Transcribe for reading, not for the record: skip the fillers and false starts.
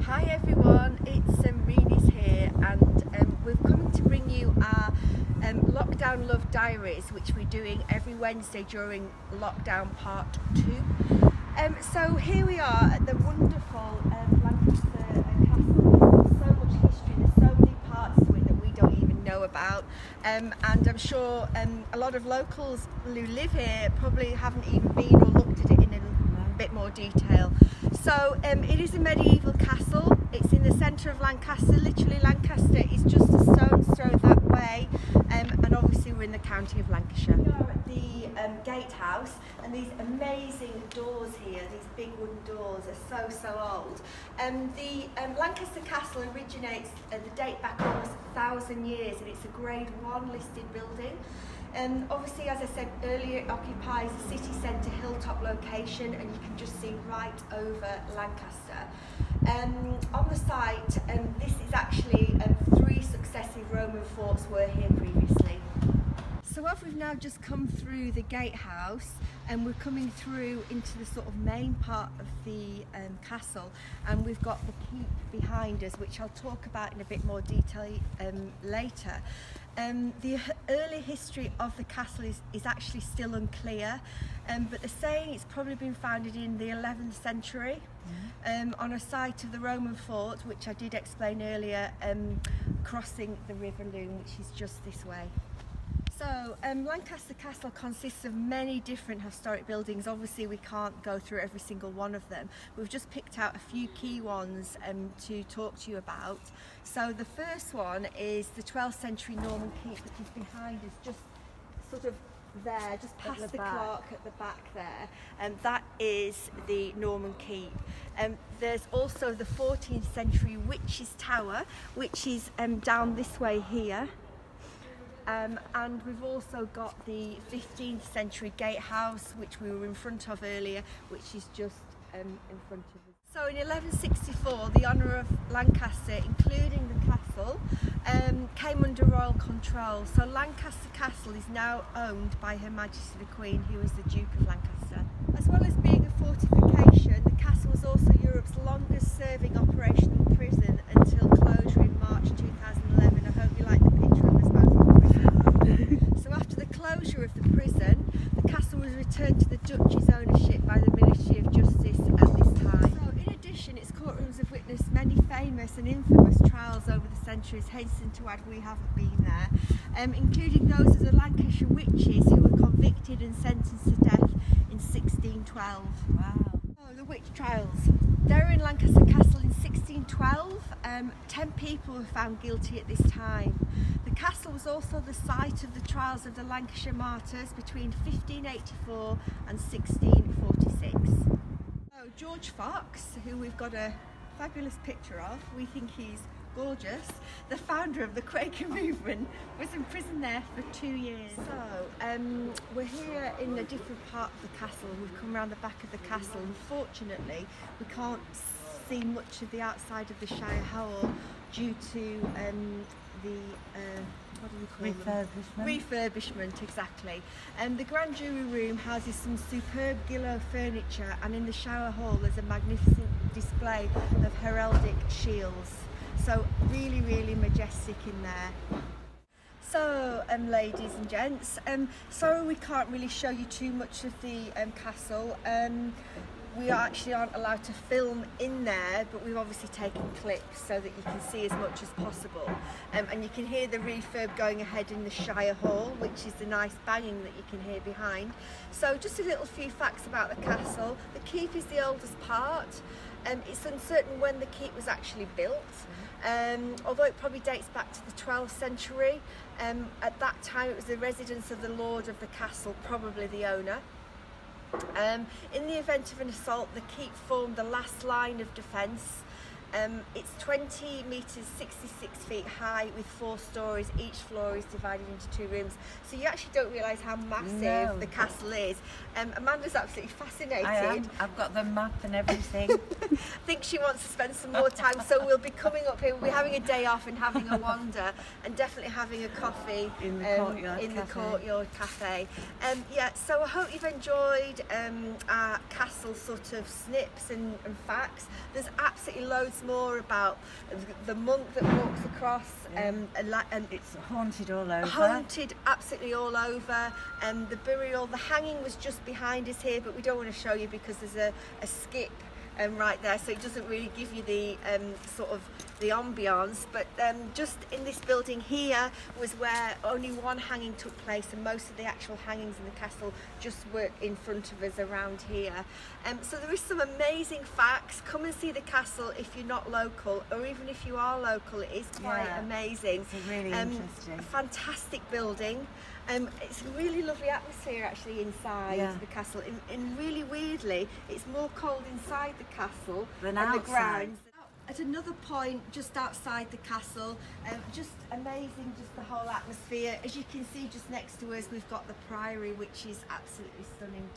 Hi everyone, it's Renes here, and we're coming to bring you our Lockdown Love Diaries, which we're doing every Wednesday during lockdown part 2. So here we are at the wonderful Lancaster Castle. There's so much history, there's so many parts to it that we don't even know about, and I'm sure a lot of locals who live here probably haven't even been or looked at it in a bit more detail. So it is a medieval castle. It's in the centre of Lancaster. Literally, Lancaster is just a stone's throw that way, and obviously we're in the county of Lancashire. We are at the gatehouse, and these amazing doors here, these big wooden doors, are so old. The Lancaster Castle originates, the date back almost 1,000 years, and it's a Grade 1 listed building. Obviously, as I said earlier, it occupies a city centre hilltop location, and you can just see right over Lancaster. On the site, this is actually 3 successive Roman forts were here previously. So as we've now just come through the gatehouse, and we're coming through into the sort of main part of the castle, and we've got the keep behind us, which I'll talk about in a bit more detail later. The early history of the castle is actually still unclear, but they're saying it's probably been founded in the 11th century on a site of the Roman fort, which I did explain earlier, crossing the River Lune, which is just this way. So Lancaster Castle consists of many different historic buildings. Obviously we can't go through every single one of them. We've just picked out a few key ones to talk to you about. So the first one is the 12th century Norman keep, which is behind us, just sort of there, just past the clock at the back there, and that is the Norman keep. There's also the 14th century Witch's Tower, which is down this way here. And we've also got the 15th century gatehouse, which we were in front of earlier, which is just in front of us. So in 1164, the honour of Lancaster, including the castle, came under royal control. So Lancaster Castle is now owned by Her Majesty the Queen, who is the Duke of Lancaster. As well as being a fortification, the castle was also Europe's longest serving operational prison until closure in March 2011. I hope you like the picture of us both in prison. So after the closure of the prison, the castle was returned to the Duchy's ownership by the Ministry of Justice at this time. So in addition, its courtrooms have witnessed many famous and infamous trials over the centuries. Hasten to add, we haven't been there, including those of the Lancashire witches who were convicted and sentenced to death in 1612. Wow. Oh, the witch trials. They were in Lancaster Castle in 1612. 10 people were found guilty at this time. The castle was also the site of the trials of the Lancashire martyrs between 1584 and 1646. So George Fox, who we've got a fabulous picture of, we think he's gorgeous, the founder of the Quaker movement, was in prison there for 2 years. So we're here in a different part of the castle. We've come around the back of the castle. Unfortunately, we can't see much of the outside of the Shire Hall due to the what do you call them? Refurbishment, exactly. The Grand Jury Room houses some superb Gillow furniture, and in the Shower Hall there's a magnificent display of heraldic shields. So really, really majestic in there. So ladies and gents, sorry we can't really show you too much of the castle. We actually aren't allowed to film in there, but we've obviously taken clips so that you can see as much as possible. And you can hear the refurb going ahead in the Shire Hall, which is the nice banging that you can hear behind. So just a little few facts about the castle. The keep is the oldest part. It's uncertain when the keep was actually built, although it probably dates back to the 12th century. At that time it was the residence of the lord of the castle, probably the owner. In the event of an assault, the keep formed the last line of defence. It's 20 metres, 66 feet high with 4 stories. Each floor is divided into 2 rooms. So you actually don't realise how massive the castle is. Amanda's absolutely fascinated. I am. I've got the map and everything. I think she wants to spend some more time, so we'll be coming up here. We'll be having a day off and having a wander, and definitely having a coffee in the courtyard cafe. Yeah, so I hope you've enjoyed our castle sort of snips and facts. There's absolutely loads more about the monk that walks across, and It's haunted all over. haunted absolutely all over. The burial, the hanging was just behind us here, but we don't want to show you because there's a skip right there, so it doesn't really give you the sort of the ambiance. But just in this building here was where only one hanging took place, and most of the actual hangings in the castle just were in front of us around here. So there is some amazing facts. Come and see the castle if you're not local, or even if you are local, it is quite amazing. It's really interesting. A fantastic building. It's a really lovely atmosphere actually inside the castle, and really weirdly it's more cold inside the castle than and outside. the grounds. At another point just outside the castle, just amazing, just the whole atmosphere. As you can see just next to us we've got the priory, which is absolutely stunning